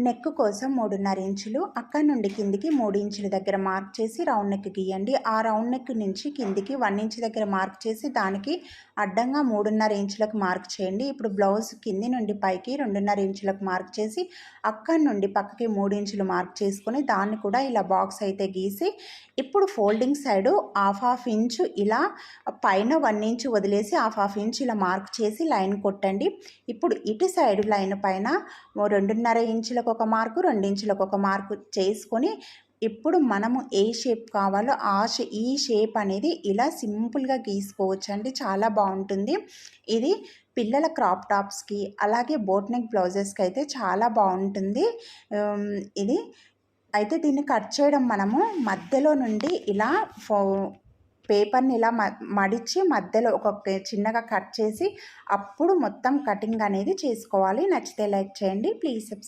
Neck కోసం 3.5 ఇంచులు, అక్కడ నుండి కిందికి 3 ఇంచుల దగ్గర మార్క్ చేసి రౌండ్ నెక్ గీయండి. ఆ రౌండ్ నెక్ నుంచి కిందికి 1 ఇంచ్ దగ్గర మార్క్ చేసి దానికి అడ్డంగా 3.5 ఇంచులకు మార్క్ చేయండి. ఇప్పుడు బ్లౌజ్ కింది నుండి పైకి 2.5 ఇంచులకు మార్క్ చేసి అక్కడ నుండి పక్కకి 3 ఇంచులు మార్క్ చేసుకొని దాన్ని కూడా ఇలా బాక్స్ అయితే గీసి ఇప్పుడు ఫోల్డింగ్ సైడు హాఫ్ ఇంచు ఇలా పైన 1 ఇంచు వదిలేసి హాఫ్ ఇంచు ఇలా మార్క్ చేసి లైన్ కొట్టండి. ఇప్పుడు ఇటు సైడు లైన్ పైన 2.5 ఇంచులకు ఒక మార్కు, 2 ఇంచులకు ఒక మార్కు చేసుకొని ఇప్పుడు మనము ఏ షేప్ కావాలో ఈ షేప్ అనేది ఇలా సింపుల్గా గీసుకోవచ్చు అండి. చాలా బాగుంటుంది ఇది. పిల్లల క్రాప్ టాప్స్కి అలాగే బోట్ నెక్ బ్లౌజెస్కి అయితే చాలా బాగుంటుంది ఇది. అయితే దీన్ని కట్ చేయడం మనము మధ్యలో నుండి ఇలా పేపర్ని ఇలా మడిచి మధ్యలో ఒక చిన్నగా కట్ చేసి అప్పుడు మొత్తం కటింగ్ అనేది చేసుకోవాలి. నచ్చితే లైక్ చేయండి. Please subscribe.